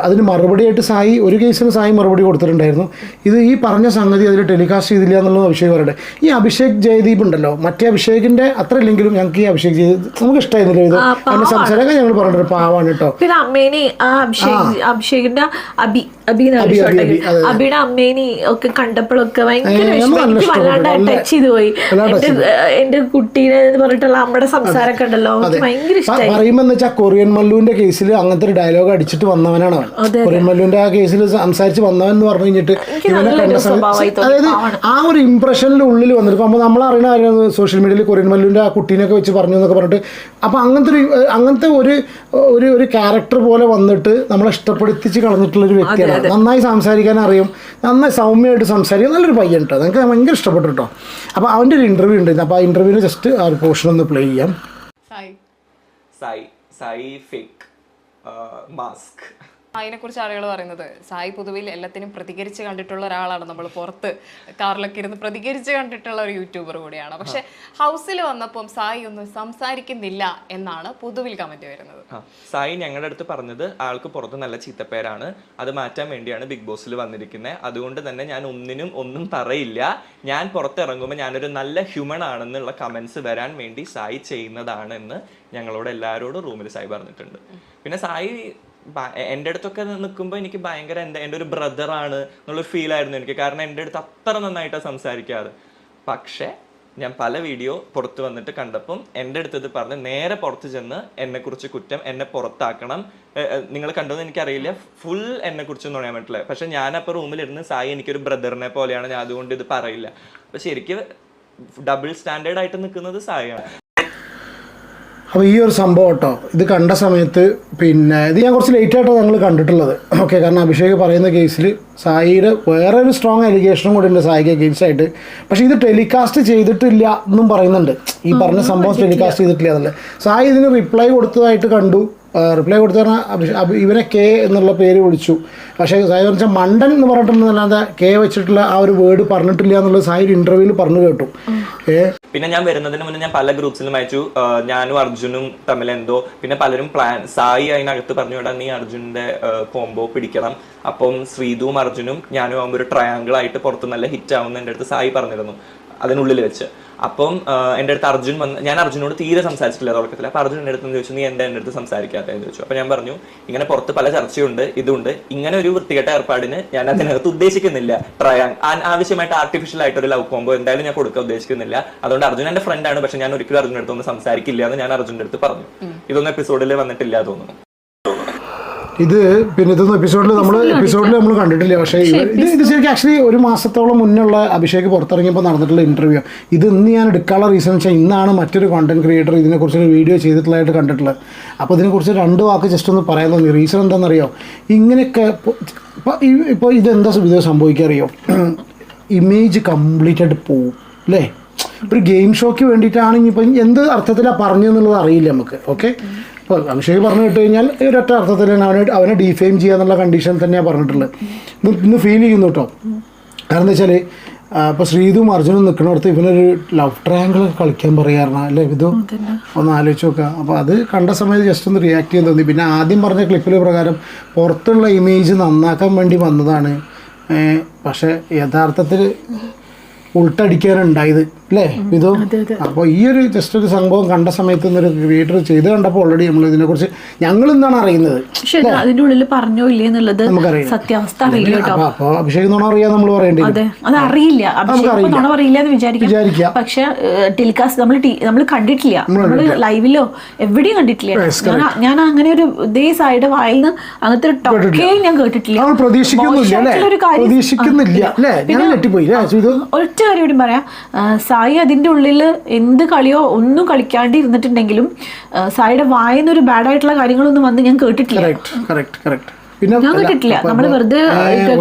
അതിന് മറുപടിയായിട്ട് ഒരു കേസിന് സായി മറുപടി കൊടുത്തിട്ടുണ്ടായിരുന്നു. ഇത് ഈ പറഞ്ഞ സംഗതി അതിൽ ടെലികാസ്റ്റ് ചെയ്തില്ല എന്നുള്ളത് അഭിഷേക് പറയട്ടെ. ഈ അഭിഷേക് ജയദീപ് ഉണ്ടല്ലോ, മറ്റേ അഭിഷേകിന്റെ അത്ര ഇല്ലെങ്കിലും ഞങ്ങൾക്ക് ഈ അഭിഷേക് ജയദീപ് നമുക്ക് ഇഷ്ടമായിരുന്നില്ല. ഇത് അതിന്റെ സംസാരമൊക്കെ ഞങ്ങൾ പറഞ്ഞിട്ട് പാവാണ് കേട്ടോ. പിന്നെ അമ്മേനെ അഭിഷേകിന്റെ അബിയുടെ അമ്മേനെ ഒക്കെ കണ്ടപ്പോഴൊക്കെ ഭയങ്കര വല്ലാണ്ട് ടച്ച് ചെയ്ത് പോയി. എന്റെ കുട്ടീനെ പറഞ്ഞിട്ടുള്ള അമ്മയുടെ സംസാരമൊക്കെ ഉണ്ടല്ലോ ഭയങ്കര ഇഷ്ടമായി. പറയുമ്പോ എന്ന് വെച്ചാൽ കൊറിയൻ മല്ലുവിന്റെ കേസിൽ അങ്ങനത്തെ ഒരു ഡയലോഗ് അടിച്ചിട്ട് വന്നവൻ കൊറിയൻ മല്ലുവിന്റെ ആ കേസിൽ സംസാരിച്ച് വന്നവൻ എന്ന് പറഞ്ഞു കഴിഞ്ഞിട്ട് ഇവനെ കണ്ട സമയത്ത് അതായത് ആ ഒരു ഇംപ്രഷനിൽ ഉള്ളിൽ വന്നിട്ട് അപ്പോൾ നമ്മൾ അറിയുന്ന കാര്യമാണ് സോഷ്യൽ മീഡിയയിൽ കൊറിയൻ മല്ലുവിന്റെ ആ കുട്ടീനൊക്കെ വെച്ച് പറഞ്ഞു എന്നൊക്കെ പറഞ്ഞിട്ട്. അപ്പോൾ അങ്ങനത്തെ ഒരു ക്യാരക്ടർ പോലെ വന്നിട്ട് നമ്മളെ ഇഷ്ടപ്പെടുത്തിച്ച് കളഞ്ഞിട്ടുള്ളൊരു വ്യക്തിയാണ്. നന്നായി സംസാരിക്കാൻ അറിയും, നന്നായി സൗമ്യമായിട്ട് സംസാരിക്കാൻ നല്ലൊരു പയ്യൻ കേട്ടോ. എനിക്ക് ഭയങ്കര ഇഷ്ടപ്പെട്ടു കേട്ടോ. അപ്പോൾ അവൻ്റെ ഒരു ഇൻ്റർവ്യൂ ഉണ്ട്. അപ്പോൾ ആ ഇൻ്റർവ്യൂവിന് ജസ്റ്റ് ആ ഒരു പോർഷൻ ഒന്ന് പ്ലേ ചെയ്യാം. Sai fake mask. സായിനെ കുറിച്ച് ആളുകൾ പറയുന്നത് സായി പൊതുവിൽ എല്ലാത്തിനും പ്രതികരിച്ച് കണ്ടിട്ടുള്ള ഒരാളാണ്. നമ്മൾ പുറത്ത് കാറിലൊക്കെ ഇരുന്ന് പ്രതികരിച്ച് കണ്ടിട്ടുള്ള ഒരു യൂട്യൂബർ കൂടിയാണ്. പക്ഷെ ഹൗസിൽ വന്നപ്പം സായി ഒന്നും സംസാരിക്കുന്നില്ല എന്നാണ് പൊതുവിൽ കമന്റ് വരുന്നത്. സായി ഞങ്ങളുടെ അടുത്ത് പറഞ്ഞത് ആൾക്ക് പുറത്ത് നല്ല ചീത്തപ്പേരാണ്, അത് മാറ്റാൻ വേണ്ടിയാണ് ബിഗ് ബോസിൽ വന്നിരിക്കുന്നത്. അതുകൊണ്ട് തന്നെ ഞാൻ ഒന്നും പറയില്ല, ഞാൻ പുറത്തിറങ്ങുമ്പോൾ ഞാനൊരു നല്ല ഹ്യൂമൻ ആണെന്നുള്ള കമന്റ്സ് വരാൻ വേണ്ടി സായി ചെയ്യുന്നതാണ് എന്ന് ഞങ്ങളോട് എല്ലാവരോടും റൂമിൽ സായി പറഞ്ഞിട്ടുണ്ട്. പിന്നെ സായി എൻ്റെ അടുത്തൊക്കെ നിൽക്കുമ്പോൾ എനിക്ക് ഭയങ്കര എൻ്റെ ഒരു ബ്രദറാണ് എന്നുള്ളൊരു ഫീലായിരുന്നു എനിക്ക്. കാരണം എൻ്റെ അടുത്ത് അത്ര നന്നായിട്ടാണ് സംസാരിക്കാറ്. പക്ഷേ ഞാൻ പല വീഡിയോ പുറത്ത് വന്നിട്ട് കണ്ടപ്പം എൻ്റെ അടുത്തത് പറഞ്ഞ് നേരെ പുറത്ത് ചെന്ന് എന്നെക്കുറിച്ച് കുറ്റം, എന്നെ പുറത്താക്കണം. നിങ്ങൾ കണ്ടോന്ന് എനിക്കറിയില്ല, ഫുൾ എന്നെക്കുറിച്ചൊന്നും പറയാൻ പറ്റില്ല. പക്ഷെ ഞാനപ്പോൾ റൂമിലിരുന്ന് സായി എനിക്കൊരു ബ്രദറിനെ പോലെയാണ്, ഞാൻ അതുകൊണ്ട് ഇത് പറയില്ല. അപ്പം ശരിക്കും ഡബിൾ സ്റ്റാൻഡേർഡ് ആയിട്ട് നിൽക്കുന്നത് സായിയാണ്. അപ്പോൾ ഈ ഒരു സംഭവം കേട്ടോ, ഇത് കണ്ട സമയത്ത് പിന്നെ ഇത് ഞാൻ കുറച്ച് ലേറ്റായിട്ടാണ് ഞങ്ങൾ കണ്ടിട്ടുള്ളത്. ഓക്കെ, കാരണം അഭിഷേക് പറയുന്ന കേസിൽ സായിയുടെ വേറൊരു സ്ട്രോങ് അലിഗേഷനും കൂടി ഉണ്ട് സായിക്ക് അഗെയിൻസ്റ്റായിട്ട്. പക്ഷേ ഇത് ടെലികാസ്റ്റ് ചെയ്തിട്ടില്ല എന്നും പറയുന്നുണ്ട്. ഈ പറഞ്ഞ സംഭവം ടെലികാസ്റ്റ് ചെയ്തിട്ടില്ല എന്നല്ലേ. സായി ഇതിന് റിപ്ലൈ കൊടുത്തതായിട്ട് കണ്ടു. റിപ്ലൈ കൊടുത്തു പറഞ്ഞാൽ ഇവനെ കെ എന്നുള്ള പേര് വിളിച്ചു. പക്ഷേ സായി പറഞ്ഞാൽ മണ്ടൻ എന്ന് പറഞ്ഞിട്ടുണ്ടെന്നല്ലാതെ കെ വെച്ചിട്ടുള്ള ആ ഒരു വേർഡ് പറഞ്ഞിട്ടില്ല എന്നുള്ളത് സായി ഒരു ഇൻ്റർവ്യൂവിൽ പറഞ്ഞു കേട്ടു. പിന്നെ ഞാൻ വരുന്നതിന് മുന്നേ ഞാൻ പല ഗ്രൂപ്പ്സിലും അയച്ചു, ഞാനും അർജുനും തമ്മിൽ എന്തോ, പിന്നെ പലരും സായി അതിനകത്ത് പറഞ്ഞു വിടാൻ നീ അർജുൻ്റെ കോംബോ പിടിക്കണം, അപ്പം ശ്രീതുവും അർജുനും ഞാനും ആകുമ്പോൾ ഒരു ട്രയാങ്കിൾ ആയിട്ട് പുറത്ത് നല്ല ഹിറ്റ് ആവുന്ന എൻ്റെ അടുത്ത് സായി പറഞ്ഞിരുന്നു അതിനുള്ളിൽ വെച്ച്. അപ്പം എൻ്റെ അടുത്ത് അർജുൻ വന്ന്, ഞാൻ അർജുനോട് തീരെ സംസാരിച്ചിട്ടില്ല തുടക്കത്തിൽ. അപ്പോൾ അർജുൻ എൻ്റെ അടുത്ത് ചോദിച്ചു നീ എൻ്റെ അടുത്ത് സംസാരിക്കാത്തതെന്ന് ചോദിച്ചു. അപ്പോൾ ഞാൻ പറഞ്ഞു ഇങ്ങനെ പുറത്ത് പല ചർച്ചയുണ്ട്, ഇതുണ്ട്, ഇങ്ങനെ ഒരു വൃത്തികെട്ട ഏർപ്പാടിന് ഞാൻ അതിനകത്ത് ഉദ്ദേശിക്കുന്നില്ല. ആവശ്യമായിട്ട് ആർട്ടിഫിഷ്യൽ ആയിട്ട് ഒരു ലവ് കോംബോ എന്തായാലും ഞാൻ കൊടുക്കാൻ ഉദ്ദേശിക്കുന്നില്ല. അതുകൊണ്ട് അർജുൻ എൻ്റെ ഫ്രണ്ടാണ്, പക്ഷെ ഞാൻ ഒരിക്കലും അർജുൻ്റെ അടുത്തൊന്നും സംസാരിക്കില്ല എന്ന് ഞാൻ അർജുൻ്റെ അടുത്ത് പറഞ്ഞു. ഇതൊന്നും എപ്പിസോഡിൽ വന്നിട്ടില്ല തോന്നുന്നു. ഇത് പിന്നെ ഇതൊന്നും എപ്പിസോഡിൽ നമ്മൾ കണ്ടിട്ടില്ല. പക്ഷേ ഇത് ശരിക്കും ആക്ച്വലി ഒരു മാസത്തോളം മുന്നുള്ള അഭിഷേക് പുറത്തിറങ്ങിയപ്പോൾ നടന്നിട്ടുള്ള ഇൻ്റർവ്യൂ. ഇത് ഇന്ന് ഞാൻ എടുക്കാനുള്ള റീസൺ വെച്ചാൽ ഇന്നാണ് മറ്റൊരു കോണ്ടന്റ് ക്രിയേറ്റർ ഇതിനെക്കുറിച്ചൊരു വീഡിയോ ചെയ്തിട്ടുള്ളതായിട്ട് കണ്ടിട്ടുള്ളത്. അപ്പോൾ ഇതിനെക്കുറിച്ച് 2 വാക്ക് ജസ്റ്റ് ഒന്ന് പറയാൻ തോന്നി. റീസൺ എന്താണെന്നറിയോ, ഇങ്ങനെയൊക്കെ ഇപ്പോൾ ഇതെന്താ ഇത് സംഭവിക്കാറിയോ, ഇമേജ് കംപ്ലീറ്റ് ആയിട്ട് പോവും അല്ലേ. ഒരു ഗെയിം ഷോയ്ക്ക് വേണ്ടിയിട്ടാണെങ്കിൽ ഇപ്പം എന്ത് അർത്ഥത്തിലാണ് പറഞ്ഞതെന്നുള്ളത് അറിയില്ല നമുക്ക്. ഓക്കെ, ഇപ്പോൾ അഭിഷേക് പറഞ്ഞു കേട്ട് കഴിഞ്ഞാൽ ഒരൊറ്റ അർത്ഥത്തിൽ അവനെ ഡീഫെയിം ചെയ്യുക എന്നുള്ള കണ്ടീഷൻ തന്നെയാണ് പറഞ്ഞിട്ടുള്ളത്. ഇന്ന് ഫീൽ ചെയ്യുന്നു കേട്ടോ. കാരണം എന്താ വെച്ചാൽ ഇപ്പോൾ ശ്രീതും അർജുനും നിൽക്കുന്നിടത്ത് ഇവനൊരു ലവ് ട്രയാങ്കിൾ കളിക്കാൻ പറയാറുണ്ട് അല്ലേ. ഇത് ഒന്ന് ആലോചിച്ച് നോക്കുക. അപ്പോൾ അത് കണ്ട സമയത്ത് ജസ്റ്റ് ഒന്ന് റിയാക്ട് ചെയ്യാൻ തോന്നി. പിന്നെ ആദ്യം പറഞ്ഞ ക്ലിപ്പിൽ പ്രകാരം പുറത്തുള്ള ഇമേജ് നന്നാക്കാൻ വേണ്ടി വന്നതാണ്, പക്ഷേ യഥാർത്ഥത്തിൽ ഉൾട്ടടിക്കാനുണ്ടായത് അല്ലേ ഇതോ. അപ്പോൾ ഈ ഒരു ജസ്റ്റ് ഒരു സംഭവം കണ്ട സമയത്ത് ഒരു ക്രിയേറ്റർ ചെയ്ത് കണ്ടപ്പോൾ ഓൾറെഡി നമ്മൾ ഇതിനെക്കുറിച്ച് ഞങ്ങൾ എന്താണ് അറിയുന്നത്. അതിന്റെ ഉള്ളിൽ പറഞ്ഞോ ഇല്ലേ എന്നുള്ളത് സത്യാവസ്ഥ അറിയില്ല കേട്ടോ. അപ്പോൾ അഭിഷേക് നുണ അറിയാൻ നമ്മൾ പറയേണ്ടി അത് അറിയില്ല, നുണ പറയില്ല എന്ന് വിചാരിക്കാം. പക്ഷെ ടെലികാസ്റ്റ് നമ്മൾ കണ്ടിട്ടില്ല, നമ്മൾ ലൈവിലോ എവിടെയും കണ്ടിട്ടില്ല. ഞാൻ അങ്ങനെ ഒരു ഇതേ സൈഡ് വായിന്ന് അങ്ങനത്തെ ഒരു ടോക്കേയും ഞാൻ കേട്ടിട്ടില്ല. ഒറ്റ കാര്യം കൂടി പറയാം, സായി അതിന്റെ ഉള്ളിൽ എന്ത് കളിയോ ഒന്നും കളിക്കാണ്ട് ഇരുന്നിട്ടുണ്ടെങ്കിലും സായിയുടെ വായനൊരു ബാഡ് ആയിട്ടുള്ള കാര്യങ്ങളൊന്നും വന്ന് ഞാൻ കേട്ടിട്ടില്ല. പിന്നെ ഞാൻ കേട്ടിട്ടില്ല. നമ്മൾ വെറുതെ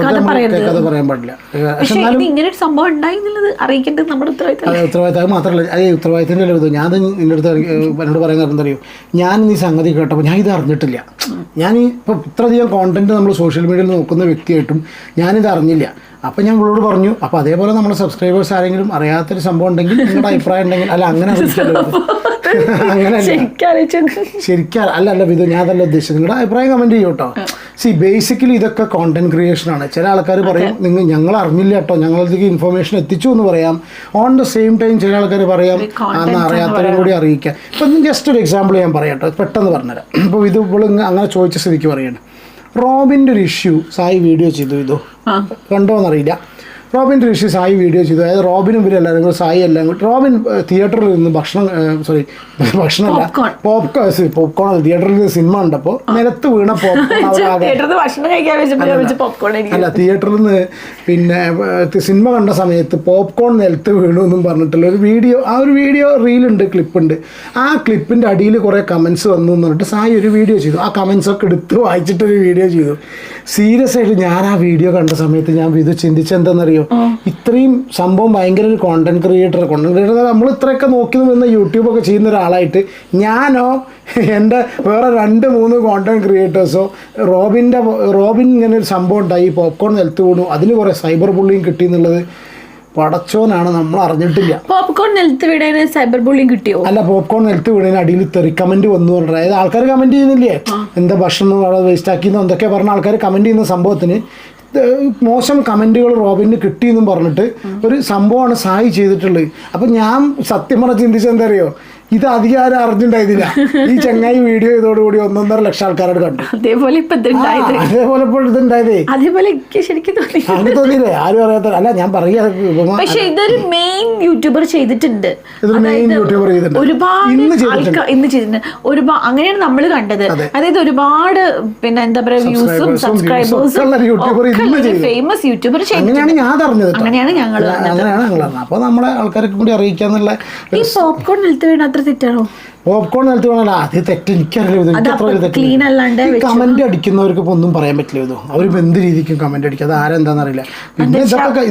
കഥ പറയാൻ പാടില്ല. പക്ഷേ ഇത് ഇങ്ങനെ ഒരു സംഭവം ഉണ്ടായി എന്നുള്ളത് അറിയിക്കേണ്ടത് നമ്മുടെ ഉത്തരവാദിത്തം മാത്രമല്ല, അത് ഉത്തരവാദിത്തത്തിൻ്റെ അല്ല. ഞാൻ നിൻ്റെ അടുത്ത് എന്നോട് പറയാൻ കാരണം എന്താ അറിയോ, ഞാൻ ഈ സംഗതി കേട്ടപ്പോൾ ഞാൻ ഇത് അറിഞ്ഞിട്ടില്ല. ഞാൻ ഇപ്പോൾ ഇത്രയധികം കോണ്ടന്റ് നമ്മൾ സോഷ്യൽ മീഡിയയിൽ നോക്കുന്ന വ്യക്തിയായിട്ടും ഞാനിത് അറിഞ്ഞില്ല. അപ്പം ഞാൻ ഇവളോട് പറഞ്ഞു. അപ്പോൾ അതേപോലെ നമ്മുടെ സബ്സ്ക്രൈബേഴ്സ് ആരെങ്കിലും അറിയാത്തൊരു സംഭവം ഉണ്ടെങ്കിൽ നിങ്ങളുടെ അഭിപ്രായം ഉണ്ടെങ്കിൽ അല്ല അങ്ങനെ ശരിക്കും അല്ല ഇത് ഞാൻ അതല്ല ഉദ്ദേശിച്ചത്. നിങ്ങളുടെ അഭിപ്രായം കമൻറ്റ് ചെയ്യും കേട്ടോ. ബേസിക്കലി ഇതൊക്കെ കോണ്ടന്റ് ക്രിയേഷൻ ആണ്. ചില ആൾക്കാർ പറയും ഞങ്ങൾ അറിഞ്ഞില്ല കേട്ടോ, ഞങ്ങളിലേക്ക് ഇൻഫർമേഷൻ എത്തിച്ചു എന്ന് പറയാം. ഓൺ ദ സെയിം ടൈം ചില ആൾക്കാർ പറയാം അന്ന് അറിയാത്തവരും കൂടി അറിയിക്കാം. ഇപ്പം ജസ്റ്റ് ഒരു എക്സാമ്പിൾ ഞാൻ പറയാം കേട്ടോ, പെട്ടെന്ന് പറഞ്ഞുതരാം. ഇപ്പോൾ ഇത് ഇപ്പോൾ അങ്ങനെ ചോദിച്ച സ്ഥിതിക്ക് പറയാണ്. റോബിൻ്റെ ഒരു ഇഷ്യൂ സായി വീഡിയോ ചെയ്തു. ഇതോ കണ്ടോന്നറിയില്ല. റോബിൻ്റെ ഒരു ഇഷ്യൂ സായി വീഡിയോ ചെയ്തു. അതായത് റോബിനും ഇവരും എല്ലാവരും കൂടെ സായി എല്ലാം കൂടി റോബിൻ തിയേറ്ററിൽ നിന്ന് ഭക്ഷണമല്ല പോപ്കോൺ തിയേറ്ററിൽ നിന്ന് സിനിമ ഉണ്ടപ്പോൾ നിലത്ത് വീണ പോപ്കോൺ അല്ല തിയേറ്ററിൽ നിന്ന് പിന്നെ സിനിമ കണ്ട സമയത്ത് പോപ്കോൺ നിലത്ത് വീണു എന്നും പറഞ്ഞിട്ടുള്ള ഒരു വീഡിയോ, ആ ഒരു വീഡിയോ റീലുണ്ട്, ക്ലിപ്പുണ്ട്. ആ ക്ലിപ്പിൻ്റെ അടിയിൽ കുറേ കമൻസ് വന്നു എന്ന് പറഞ്ഞിട്ട് സായി ഒരു വീഡിയോ ചെയ്തു. ആ കമൻസൊക്കെ എടുത്ത് വായിച്ചിട്ടൊരു വീഡിയോ ചെയ്തു. സീരിയസ് ആയിട്ട് ഞാൻ ആ വീഡിയോ കണ്ട സമയത്ത് ഞാൻ ഇത് ചിന്തിച്ചെന്താണെന്നറിയോ, ഇത്രയും സംഭവം ഭയങ്കര ഒരു കോണ്ടന്റ് ക്രിയേറ്റർ നമ്മൾ ഇത്രയൊക്കെ നോക്കി നിന്ന് യൂട്യൂബൊക്കെ ചെയ്യുന്ന ഒരാളായിട്ട് ഞാനോ എൻ്റെ വേറെ 2-3 കോണ്ടന്റ് ക്രിയേറ്റേഴ്സോ റോബിൻ ഇങ്ങനെ ഒരു സംഭവം ഉണ്ടായി, പോപ്കോൺ നിലത്ത് വീണു, അതിന് കുറേ സൈബർ ബുള്ളിങ് കിട്ടി എന്നുള്ളത് പടച്ചോനാണ്, നമ്മൾ അറിഞ്ഞിട്ടില്ല. പോപ്കോൺ നിലത്ത് വീണതിന് സൈബർ ബുള്ളിങ് കിട്ടിയോ? അല്ല, പോപ്കോൺ നിലത്ത് വീണതിന് അടിയിൽ കമന്റ് വന്നു പറഞ്ഞത്. അതായത് ആൾക്കാർ കമന്റ് ചെയ്യുന്നില്ലേ, എന്താ ഭക്ഷണം അവിടെ വേസ്റ്റ് ആക്കിയെന്നോ എന്തൊക്കെ പറഞ്ഞ ആൾക്കാർ കമന്റ് ചെയ്യുന്ന സംഭവത്തിന് മോശം കമൻറ്റുകൾ റോബിന് കിട്ടിയെന്നും പറഞ്ഞിട്ട് ഒരു സംഭവമാണ് സായി ചെയ്തിട്ടുള്ളത്. അപ്പം ഞാൻ സത്യം പറഞ്ഞ ചിന്തിച്ചെന്താ അറിയോ, ഇത് അധികം ആരും അറിഞ്ഞിട്ടുണ്ടായിരുന്നില്ല. ഈ ചങ്ങായി വീഡിയോ ചെയ്തോടുകൂടി 1.5 ലക്ഷം ആൾക്കാരോട് കണ്ടു. അതേപോലെ ഇപ്പോൾ ഇതുണ്ടായതേ ശരിക്കും തോന്നിയില്ലേ, ആരും അറിയാത്ത. അല്ല ഞാൻ പറയാ, പക്ഷേ ഇതൊരു മെയിൻ യൂട്യൂബർ ചെയ്തിട്ടുണ്ട്. ഒരുപാട് ഇന്ന് ചെയ്തിട്ടുണ്ട്. അങ്ങനെയാണ് നമ്മൾ കണ്ടത്. അതായത് ഒരുപാട് പിന്നെ എന്താ പറയാ വ്യൂസും സബ്സ്ക്രൈബേഴ്സും ഫേമസ് യൂട്യൂബർ അങ്ങനെയാണ് ഞാൻ അറിഞ്ഞത്. അങ്ങനെയാണ് ഞങ്ങൾ അപ്പോൾ നമ്മളെ ആൾക്കാർക്ക് കൂടി അറിയിക്കാന്നുള്ള. ഈ പോപ്കോൺ നിലത്ത് വീണ അത്ര തെറ്റാണോ? പോപ്കോൺ നിലത്ത് വേണമല്ലോ അത് തെറ്റ് എനിക്കറിയില്ല. ഇത് ക്ലീൻ അല്ലാണ്ട് കമന്റ് അടിക്കുന്നവർക്ക് ഇപ്പൊ ഒന്നും പറയാൻ പറ്റില്ല. ഇതോ അവരിപ്പോ എന്ത് രീതിക്കും കമന്റ് അടിക്കുക, അത് ആരെന്താണെന്നറിയില്ല. പിന്നെ ഇതൊക്കെ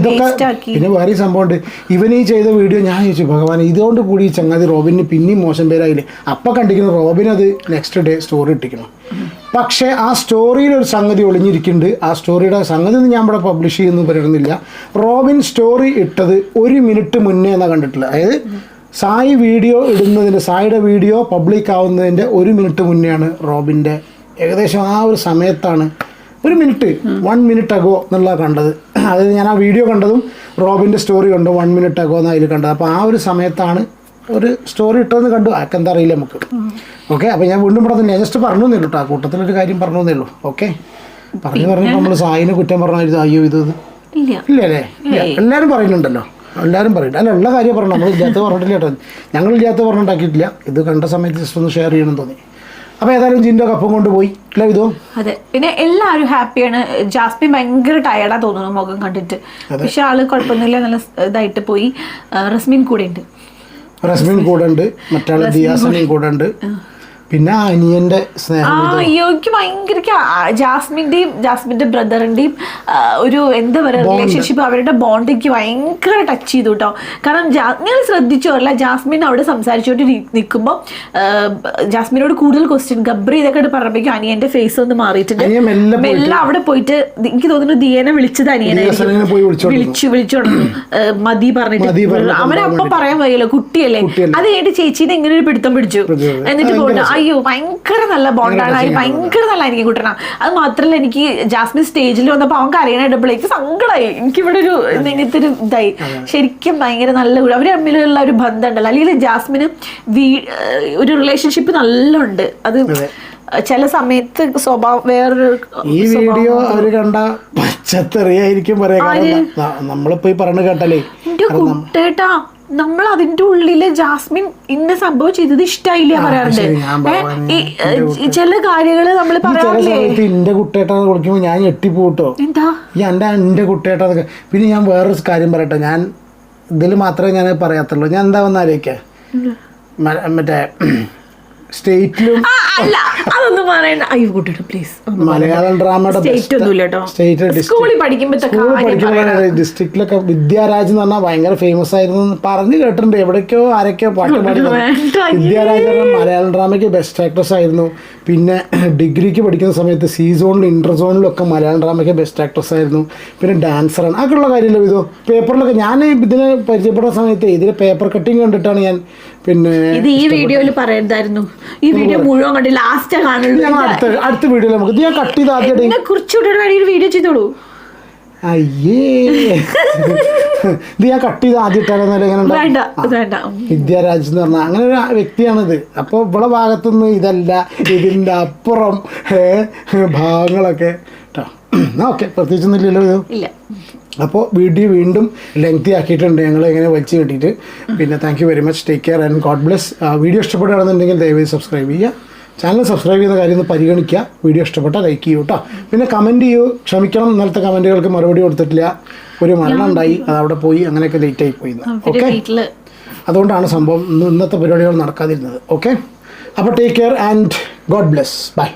പിന്നെ വേറെ സംഭവം ഉണ്ട്. ഇവൻ ഈ ചെയ്ത വീഡിയോ ഞാൻ ചോദിച്ചു ഭഗവാൻ ഇതുകൊണ്ട് കൂടി ഈ ചങ്ങാതി റോബിന് പിന്നെയും മോശം പേരായില്ലേ. അപ്പം കണ്ടിരിക്കുന്നു റോബിൻ അത് നെക്സ്റ്റ് ഡേ സ്റ്റോറി ഇട്ടിക്കണം. പക്ഷേ ആ സ്റ്റോറിയിൽ ഒരു സംഗതി ഒളിഞ്ഞിരിക്കുന്നുണ്ട്. ആ സ്റ്റോറിയുടെ സംഗതി ഒന്നും ഞാൻ ഇവിടെ പബ്ലിഷ് ചെയ്യുന്നു പറയുന്നില്ല. റോബിൻ സ്റ്റോറി ഇട്ടത് 1 മിനിറ്റ് മുന്നേ എന്നാണ് കണ്ടിട്ടുള്ളത്. അതായത് സായി വീഡിയോ ഇടുന്നതിൻ്റെ സായിയുടെ വീഡിയോ പബ്ലിക് ആവുന്നതിൻ്റെ 1 മിനിറ്റ് മുന്നെയാണ് റോബിൻ്റെ ഏകദേശം ആ ഒരു സമയത്താണ് 1 മിനിറ്റ് 1 മിനിറ്റ് അഗോ എന്നുള്ള കണ്ടത്. അതായത് ഞാൻ ആ വീഡിയോ കണ്ടതും റോബിൻ്റെ സ്റ്റോറി കണ്ടു 1 മിനിറ്റ് അഗോ എന്നാണ് അതിൽ കണ്ടത്. അപ്പോൾ ആ ഒരു സമയത്താണ് ഒരു സ്റ്റോറി ഇട്ടതെന്ന് കണ്ടു. ആർക്ക് എന്താ അറിയില്ല നമുക്ക്. ഓക്കെ, അപ്പോൾ ഞാൻ വീണ്ടും ഇവിടെ തന്നെ ജസ്റ്റ് പറഞ്ഞു തന്നേ കേട്ടോ. ആ കൂട്ടത്തിലൊരു കാര്യം പറഞ്ഞു തന്നേ ഉള്ളൂ. ഓക്കെ, പറഞ്ഞപ്പോൾ നമ്മൾ സായിനെ കുറ്റം പറഞ്ഞാൽ അയ്യോ ഇത് ഇല്ല അല്ലേ? ഇല്ല, എല്ലാവരും പറയുന്നുണ്ടല്ലോ, എല്ലാവരും പറയുന്നുണ്ട്. അല്ല ഉള്ള കാര്യം പറഞ്ഞു, നമ്മൾ ഇല്ലാത്ത പറഞ്ഞിട്ടില്ല കേട്ടോ. ഞങ്ങളില്ലാത്ത പറഞ്ഞുണ്ടാക്കിയിട്ടില്ല. ഇത് കണ്ട സമയത്ത് ജസ്റ്റ് ഒന്ന് ഷെയർ ചെയ്യണം തോന്നി. അപ്പോൾ ഏതായാലും ജിൻഡോ കപ്പം കൊണ്ടുപോയി അല്ല ഇതോ. അതെ, പിന്നെ എല്ലാവരും ഹാപ്പിയാണ്. ജാസ്മിൻ ഭയങ്കര ടയർഡാ തോന്നുന്നു മുഖം കണ്ടിട്ട്. പക്ഷെ ആള് കുഴപ്പമൊന്നുമില്ല, നല്ല ഇതായിട്ട് പോയി. റസ്മിൻ കൂടെ ഉണ്ട്, മറ്റാള് ദിയാസനും കൂടെ ഉണ്ട്. പിന്നെ അനിയന്റെ സ്നേഹം. അയ്യോ എനിക്ക് ഭയങ്കര ജാസ്മിന്റെ ബ്രദറിന്റെയും ഒരു എന്താ പറയുക റിലേഷൻഷിപ്പ്, അവരുടെ ബോണ്ട് എനിക്ക് ഭയങ്കര ടച്ച് ചെയ്തു കേട്ടോ. കാരണം നിങ്ങൾ ശ്രദ്ധിച്ചോ അല്ല, ജാസ്മിൻ അവിടെ സംസാരിച്ചോണ്ട് നിൽക്കുമ്പോൾ ജാസ്മിനോട് കൂടുതൽ ക്വസ്റ്റ്യൻ ഗബ്രി ഇതൊക്കെ പറഞ്ഞപ്പോഴേക്കും അനിയന്റെ ഫേസ് ഒന്ന് മാറിയിട്ടുണ്ട്. മെല്ലെ അവിടെ പോയിട്ട് എനിക്ക് തോന്നുന്നു ദിയനെ വിളിച്ചത് അനിയനായിരിക്കും. വിളിച്ചു മതി പറഞ്ഞിട്ട് അവനപ്പം പറയാൻ വയ്യല്ലോ, കുട്ടിയല്ലേ. അത് കഴിഞ്ഞിട്ട് ചേച്ചീനെ ഇങ്ങനെ ഒരു പിടുത്തം പിടിച്ചു. എന്നിട്ട് പോകണം. അയ്യോ ഭയങ്കര നല്ല ബോണ്ടാണ്, ഭയങ്കര നല്ല എനിക്ക് കൂട്ടണം. അത് മാത്രമല്ല എനിക്ക് ജാസ്മിൻ സ്റ്റേജിൽ വന്നപ്പോൾ അവൻ കരയണപ്പോഴേക്ക് സങ്കടമായി. എനിക്കിവിടെ ഒരു ഇങ്ങനത്തെ ഒരു ഇതായി. ശരിക്കും ഭയങ്കര നല്ല അവർ തമ്മിലുള്ള ഒരു ബന്ധം ഉണ്ടല്ലോ. അല്ലെങ്കിൽ ജാസ്മിന് ഒരു റിലേഷൻഷിപ്പ് നല്ല ഉണ്ട്. അത് ചില സമയത്ത് സ്വഭാവം വേറൊരു ഈ വീഡിയോ അവര് കണ്ട പച്ചത്തെറിയായിരിക്കും പറയാ. നമ്മളിപ്പോ ഈ പറഞ്ഞു കേട്ടല്ലേ എന്റെ കുട്ടേട്ടാ, നമ്മൾ അതിന്റെ ഉള്ളില് ജാസ്മിൻ ഇന്ന സംഭവം ചെയ്തത് ഇഷ്ടായില്ല പറയാറുണ്ട്. ചില കാര്യങ്ങള് നമ്മൾ പറയാറില്ലേ എന്റെ കുട്ടേട്ടാന്ന് വിളിക്കുമ്പോ ഞാൻ ഞെട്ടിപ്പോട്ടോ. എന്താ എന്റെ കുട്ടേട്ടാന്നൊക്കെ. പിന്നെ ഞാൻ വേറൊരു കാര്യം പറയട്ടെ, ഞാൻ ഇതിൽ മാത്രമേ ഞാൻ പറയാത്തുള്ളൂ. ഞാൻ എന്താ വന്നാലേക്കാ മറ്റേ സ്റ്റേറ്റിലും അല്ല അതൊന്നും പറയണ്ട. അയ്യോ കുട്ടിയുടെ പ്ലീസ്. മലയാളം ഡ്രാമയുടെ ഡിസ്ട്രിക്റ്റിലൊക്കെ വിദ്യാരാജ് എന്ന് പറഞ്ഞാൽ ഭയങ്കര ഫേമസ് ആയിരുന്നു പറഞ്ഞു കേട്ടിട്ടുണ്ട്. എവിടേക്കോ ആരൊക്കെയോ പാട്ട് പാടി. വിദ്യാരാജ് പറഞ്ഞാൽ മലയാളം ഡ്രാമയ്ക്ക് ബെസ്റ്റ് ആക്ട്രസ് ആയിരുന്നു. പിന്നെ ഡിഗ്രിക്ക് പഠിക്കുന്ന സമയത്ത് സി സോണിലും ഇന്റർ സോണിലും ഒക്കെ മലയാളം ഡ്രാമയ്ക്ക് ബെസ്റ്റ് ആക്ട്രസ് ആയിരുന്നു. പിന്നെ ഡാൻസറാണ്. അതൊക്കെയുള്ള കാര്യമല്ലോ ഇതോ. പേപ്പറിലൊക്കെ ഞാൻ ഇതിനെ പരിചയപ്പെടുന്ന സമയത്ത് ഇതിന് പേപ്പർ കട്ടിങ് കണ്ടിട്ടാണ് ഞാൻ പിന്നെ ഇത് ഈ വീഡിയോയിൽ പറയണ്ടായിരുന്നു. ഈ വീഡിയോ മുഴുവൻ കണ്ട് ലാസ്റ്റ് കാണുന്നത്. അടുത്ത വീഡിയോയിൽ നമുക്ക് ഞാൻ കട്ട് ചെയ്ത് ആദ്യം കുറിച്ചുകൂടെ ഒരു വീഡിയോ ചെയ്തോളൂ. അയ്യേ ഇത് ഞാൻ കട്ട് ചെയ്ത് ആദ്യം ഇട്ടാലെന്നല്ല. വിദ്യാരാജ് എന്ന് പറഞ്ഞാൽ അങ്ങനെ ഒരു വ്യക്തിയാണിത്. അപ്പോൾ ഇവിടെ ഭാഗത്തുനിന്ന് ഇതല്ല ഇതിൻ്റെ അപ്പുറം ഭാഗങ്ങളൊക്കെ കേട്ടോ. ഓക്കെ, പ്രത്യേകിച്ചൊന്നുമില്ലല്ലോ ഇത്. അപ്പോൾ വീഡിയോ വീണ്ടും ലെങ്തി ആക്കിയിട്ടുണ്ട് ഞങ്ങൾ ഇങ്ങനെ വലിച്ചു കിട്ടിയിട്ട്. പിന്നെ thank you very much. Take care and God bless. Video ഇഷ്ടപ്പെടുകയാണെന്നുണ്ടെങ്കിൽ ദയവായി സബ്സ്ക്രൈബ് ചെയ്യുക. ചാനൽ സബ്സ്ക്രൈബ് ചെയ്യുന്ന കാര്യം ഒന്ന് പരിഗണിക്കുക. വീഡിയോ ഇഷ്ടപ്പെട്ടാൽ ലൈക്ക് ചെയ്യൂ കേട്ടോ. പിന്നെ കമൻറ്റ് ചെയ്യൂ. ക്ഷമിക്കണം, ഇന്നലത്തെ കമൻറ്റുകൾക്ക് മറുപടി കൊടുത്തിട്ടില്ല. ഒരു മരണം ഉണ്ടായി, അതവിടെ പോയി, അങ്ങനെയൊക്കെ ലേറ്റ് ആയി പോയി. ഓക്കെ, അതുകൊണ്ടാണ് സംഭവം ഇന്നത്തെ പരിപാടികൾ നടക്കാതിരുന്നത്. ഓക്കെ, അപ്പോൾ take care and God bless. By.